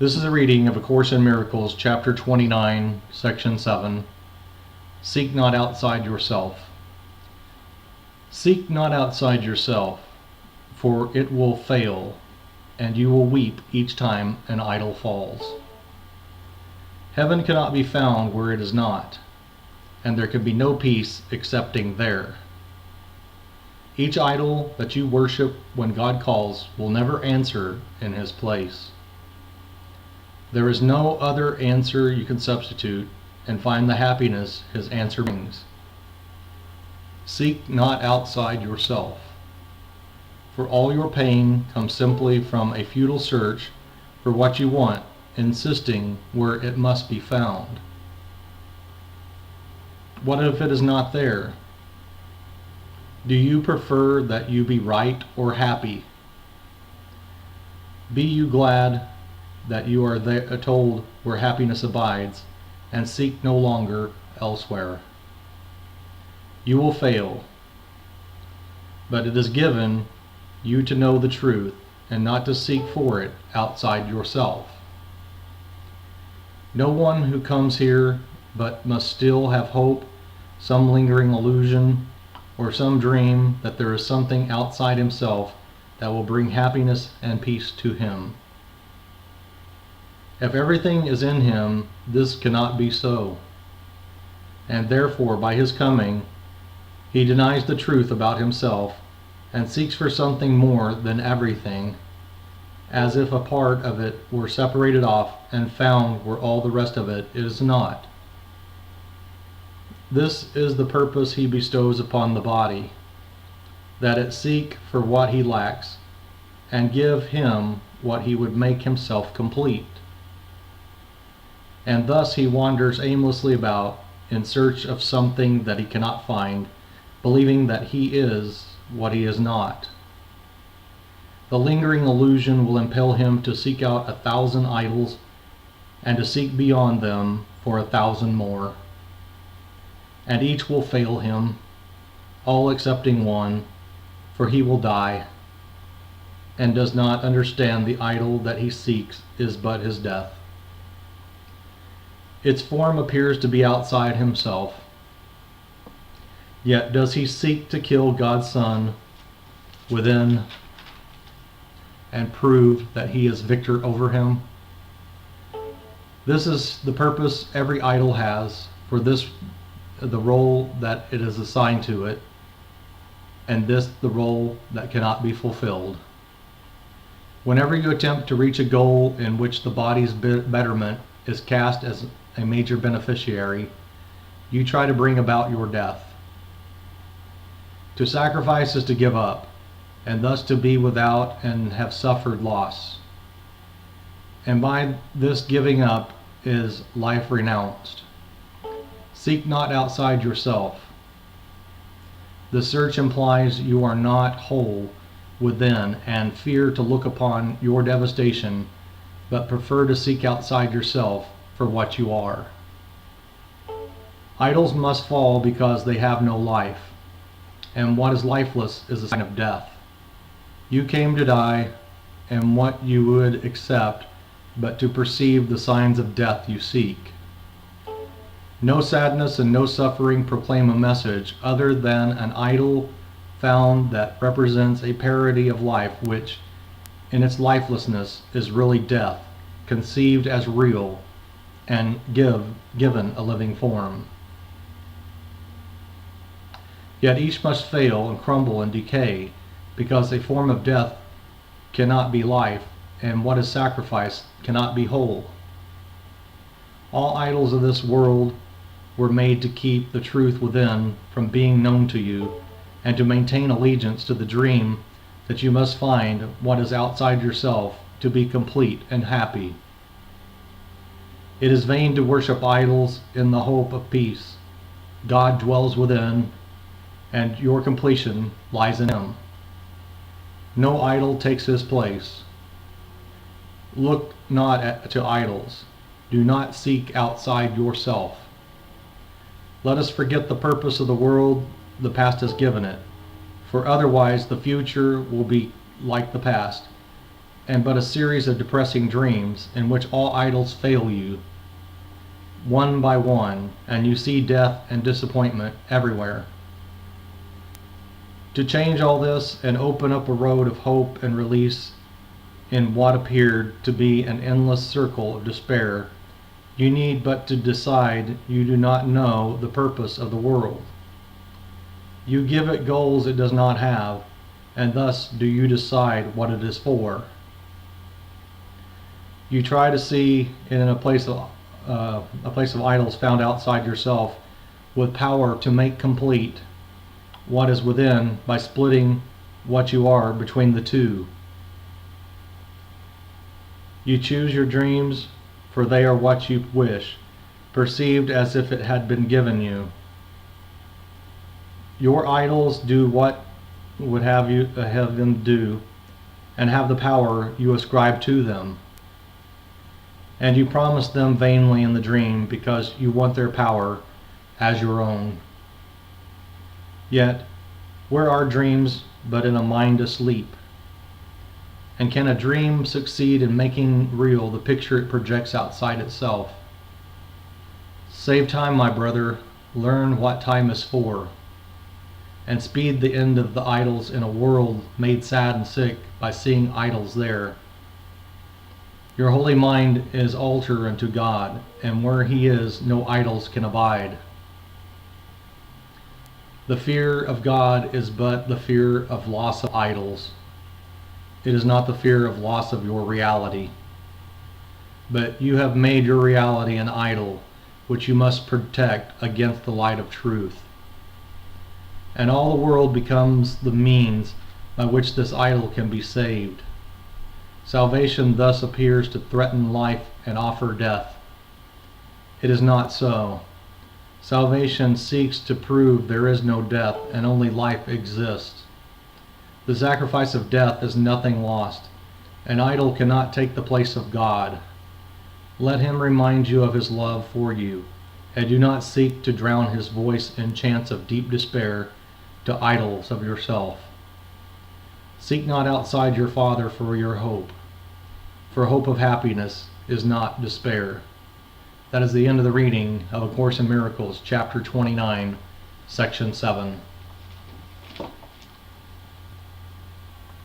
This is a reading of A Course in Miracles, chapter 29, section 7. Seek not outside yourself. Seek not outside yourself, for it will fail, and you will weep each time an idol falls. Heaven cannot be found where it is not, and there can be no peace excepting there. Each idol that you worship when God calls will never answer in His place. There is no other answer you can substitute and find the happiness His answer brings. Seek not outside yourself, for all your pain comes simply from a futile search for what you want, insisting where it must be found. What if it is not there? Do you prefer that you be right or happy? Be you glad that you are told where happiness abides, and seek no longer elsewhere. You will fail, but it is given you to know the truth and not to seek for it outside yourself. No one who comes here but must still have hope, some lingering illusion, or some dream that there is something outside himself that will bring happiness and peace to him. If everything is in him, this cannot be so, and therefore by his coming he denies the truth about himself and seeks for something more than everything, as if a part of it were separated off and found where all the rest of it is not. This is the purpose he bestows upon the body, that it seek for what he lacks and give him what he would make himself complete. And thus he wanders aimlessly about in search of something that he cannot find, believing that he is what he is not. The lingering illusion will impel him to seek out 1,000 idols and to seek beyond them for 1,000 more. And each will fail him, all excepting one, for he will die, and does not understand the idol that he seeks is but his death. Its form appears to be outside himself. Yet does he seek to kill God's Son within and prove that he is victor over him? This is the purpose every idol has, for this the role that it is assigned to it, and this the role that cannot be fulfilled. Whenever you attempt to reach a goal in which the body's betterment is cast as a major beneficiary, you try to bring about your death. To sacrifice is to give up, and thus to be without and have suffered loss. And by this giving up is life renounced. Seek not outside yourself. The search implies you are not whole within and fear to look upon your devastation, but prefer to seek outside yourself for what you are. Idols must fall because they have no life, and what is lifeless is a sign of death. You came to die, and what you would accept, but to perceive the signs of death you seek. No sadness and no suffering proclaim a message other than an idol found that represents a parody of life which, in its lifelessness, is really death, conceived as real and given a living form. Yet each must fail and crumble and decay, because a form of death cannot be life, and what is sacrificed cannot be whole. All idols of this world were made to keep the truth within from being known to you, and to maintain allegiance to the dream that you must find what is outside yourself to be complete and happy. It is vain to worship idols in the hope of peace. God dwells within, and your completion lies in Him. No idol takes His place. Look not to idols. Do not seek outside yourself. Let us forget the purpose of the world the past has given it, for otherwise the future will be like the past, and but a series of depressing dreams in which all idols fail you, one by one, and you see death and disappointment everywhere. To change all this and open up a road of hope and release in what appeared to be an endless circle of despair, you need but to decide you do not know the purpose of the world. You give it goals it does not have, and thus do you decide what it is for. You try to see in a place of idols found outside yourself, with power to make complete what is within by splitting what you are between the two. You choose your dreams, for they are what you wish, perceived as if it had been given you. Your idols do what would have them do, and have the power you ascribe to them. And you promise them vainly in the dream because you want their power as your own. Yet, where are dreams but in a mind asleep? And can a dream succeed in making real the picture it projects outside itself? Save time, my brother, learn what time is for, and speed the end of the idols in a world made sad and sick by seeing idols there. Your holy mind is altar unto God, and where he is, no idols can abide. The fear of God is but the fear of loss of idols. It is not the fear of loss of your reality. But you have made your reality an idol, which you must protect against the light of truth. And all the world becomes the means by which this idol can be saved. Salvation thus appears to threaten life and offer death. It is not so. Salvation seeks to prove there is no death and only life exists. The sacrifice of death is nothing lost. An idol cannot take the place of God. Let him remind you of his love for you, and do not seek to drown his voice in chants of deep despair to idols of yourself. Seek not outside your Father for your hope, for hope of happiness is not despair. That is the end of the reading of A Course in Miracles, chapter 29, section 7.